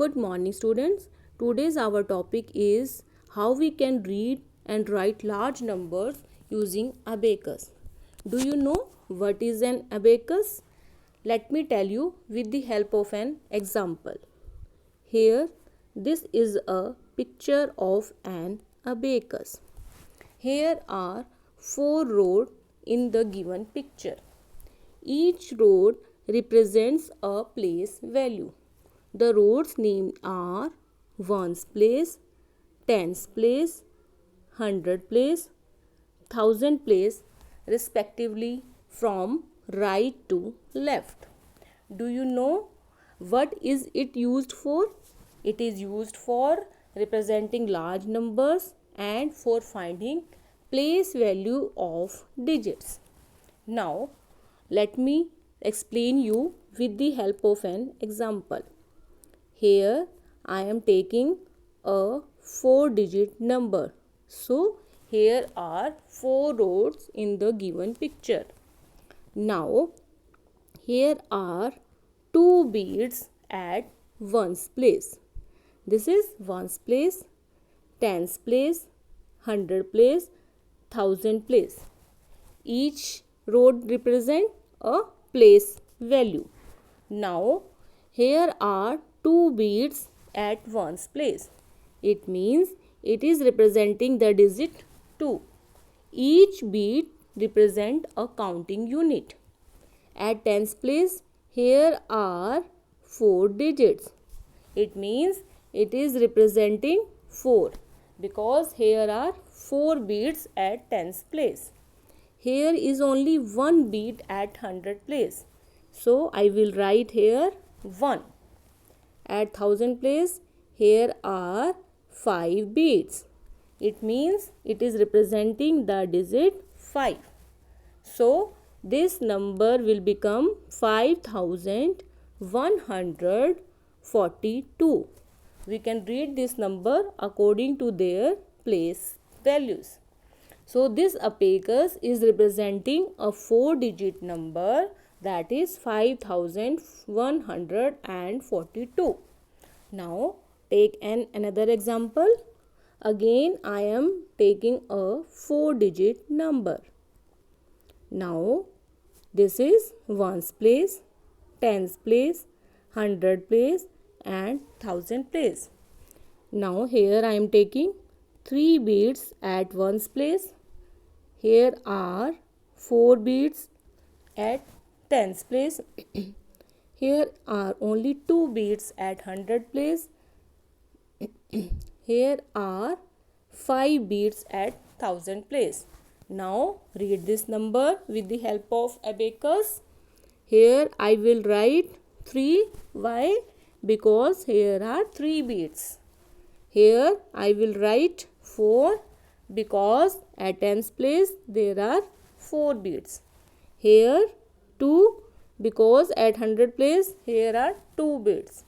Good morning, students. Today's our topic is how we can read and write large numbers using abacus. Do you know what is an abacus? Let me tell you with the help of an example. Here, this is a picture of an abacus. Here are 4 roads in the given picture. Each road represents a place value. The roads named are ones place, tens place, hundred place, thousand place, respectively from right to left. Do you know what is it used for? It is used for representing large numbers and for finding place value of digits. Now, let me explain you with the help of an example. Here I am taking a 4-digit number. So here are 4 roads in the given picture. Now here are 2 beads at ones place. This is ones place, tens place, hundred place, thousand place. Each road represent a place value. Now here are 2 beads at ones place. It means it is representing the digit 2. Each bead represent a counting unit. At tens place, here are 4 digits. It means it is representing 4 because here are 4 beads at tens place. Here is only 1 bead at hundred place. So I will write here 1. At thousand place, here are 5 beads. It means it is representing the digit 5. So this number will become 5142. We can read this number according to their place values. So this abacus is representing a 4-digit number, that is 5142. Now take another example. Again I am taking a 4-digit number. Now this is ones place, tens place, hundred place and thousand place. Now here I am taking 3 beads at ones place. Here are 4 beads at tens place. Here are only 2 beads at hundred place. Here are 5 beads at thousand place. Now read this number with the help of abacus. Here I will write 3. Why? Because here are 3 beads. Here I will write 4 because at tens place there are 4 beads. Here 2 because at hundred place here are 2 beads.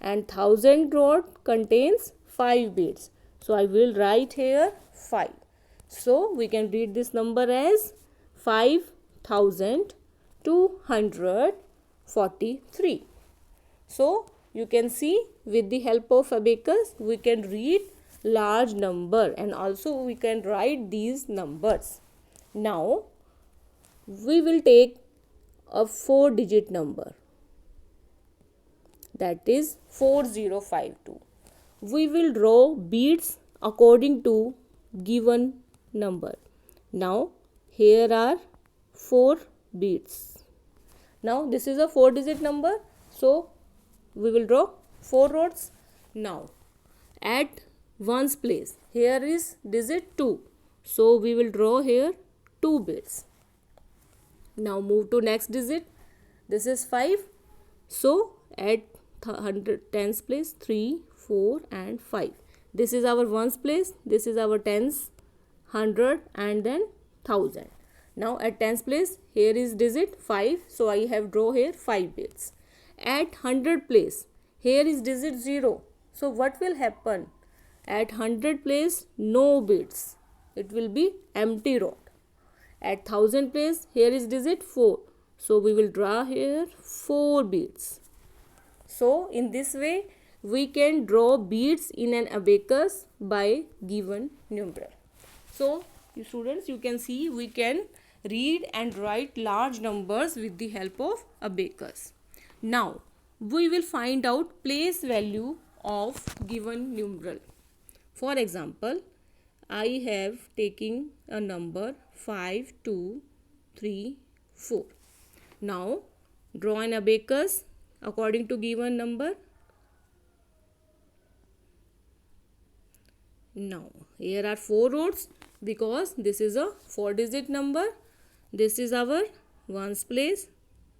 And thousand road contains 5 beads. So I will write here 5. So we can read this number as 5243. So you can see with the help of abacus we can read large number and also we can write these numbers. Now we will take a 4-digit number, that is 4052. We will draw beads according to given number. Now here are 4 beads. Now this is a 4-digit number, so we will draw 4 roads. Now at ones place, here is digit 2, so we will draw here 2 beads. Now move to next digit. This is 5. So at tens place 3, 4 and 5. This is our ones place. This is our tens, hundred and then thousand. Now at tens place here is digit 5. So I have draw here 5 beads. At hundred place here is digit 0. So what will happen? At hundred place no beads. It will be empty road. At thousand place here is digit 4. So we will draw here 4 beads. So in this way we can draw beads in an abacus by given numeral. So, you students, you can see we can read and write large numbers with the help of abacus. Now, we will find out place value of given numeral. For example, I have taken a number 5, 2, 3, 4. Now, draw an abacus according to given number. Now, here are 4 rows because this is a 4-digit number. This is our ones place,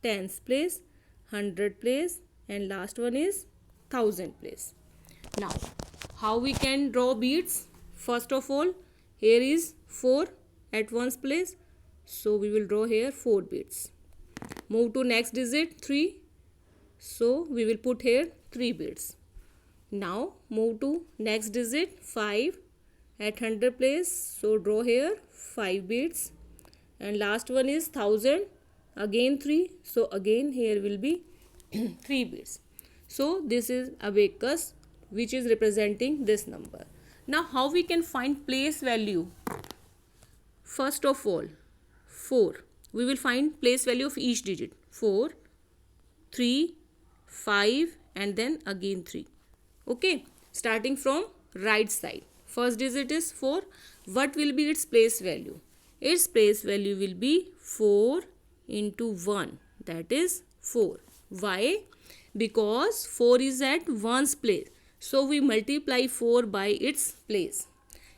tens place, 100 place, and last one is 1000 place. Now, how we can draw beads? First of all, here is 4 at ones place. So, we will draw here 4 beads. Move to next digit 3. So, we will put here 3 beads. Now, move to next digit 5 at 100 place. So, draw here 5 beads. And last one is 1000. Again 3. So, again here will be 3 beads. So, this is abacus which is representing this number. Now, how we can find place value? First of all, 4. We will find place value of each digit. 4, 3, 5 and then again 3. Okay, starting from right side. First digit is 4. What will be its place value? Its place value will be 4 into 1. That is 4. Why? Because 4 is at ones place. So, we multiply 4 by its place.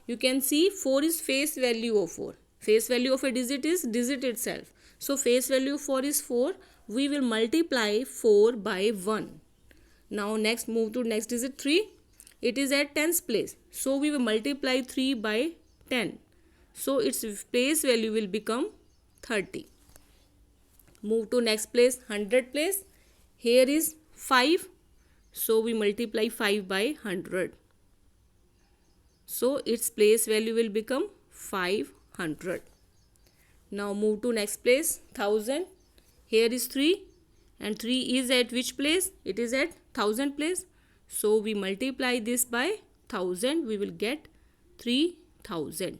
You can see 4 is face value of 4. Face value of a digit is digit itself. So, face value of 4 is 4. We will multiply 4 by 1. Now, next move to next digit 3. It is at tens place. So, we will multiply 3 by 10. So, its place value will become 30. Move to next place 100 place. Here is 5. So, we multiply 5 by 100. So, its place value will become 500. Now, move to next place 1000. Here is 3 and 3 is at which place? It is at 1000 place. So, we multiply this by 1000. We will get 3000.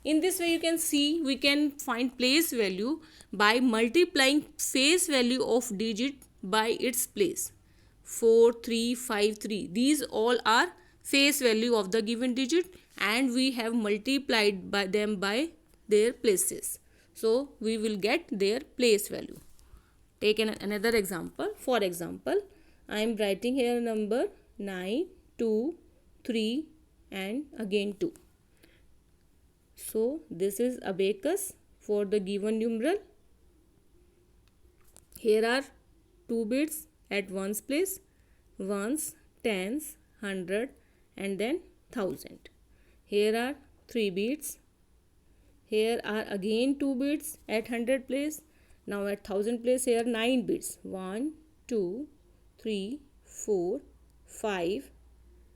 In this way, you can see we can find place value by multiplying face value of digit by its place. 4, 3, 5, 3. These all are face value of the given digit and we have multiplied by them by their places. So, we will get their place value. Take another example. For example, I am writing here number 9, 2, 3 and again 2. So, this is abacus for the given numeral. Here are 2 bits at ones place, ones, tens, 100 and then 1000. Here are 3 bits. Here are again 2 bits at 100 place. Now at 1000 place here 9 bits. 1, 2, 3, 4, 5,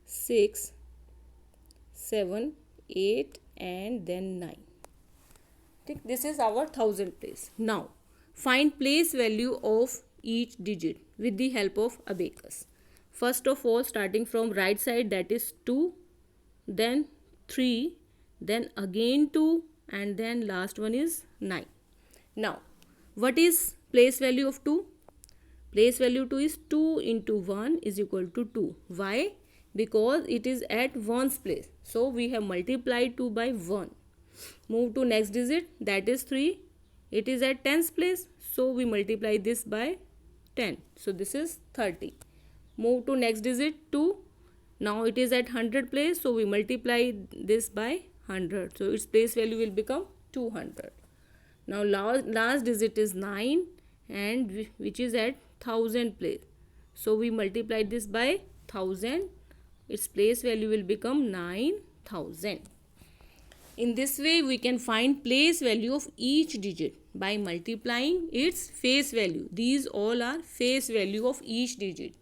6, 7, 8 and then 9. This is our 1000 place. Now find place value of each digit with the help of abacus. First of all, starting from right side, that is 2, then 3, then again 2 and then last one is 9. Now what is place value of 2? Place value 2 is 2 into 1 is equal to 2. Why? Because it is at ones place. So we have multiplied 2 by 1. Move to next digit, that is 3. It is at tens place. So we multiply this by 10. So this is 30. Move to next digit 2. Now it is at 100 place. So we multiply this by 100. So its place value will become 200. Now last digit is 9 and which is at 1000 place. So we multiply this by 1000. Its place value will become 9000. In this way we can find place value of each digit by multiplying its face value. These all are face value of each digit.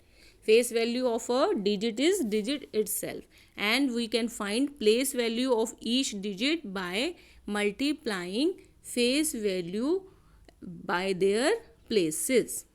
Face value of a digit is digit itself, and we can find place value of each digit by multiplying face value by their places.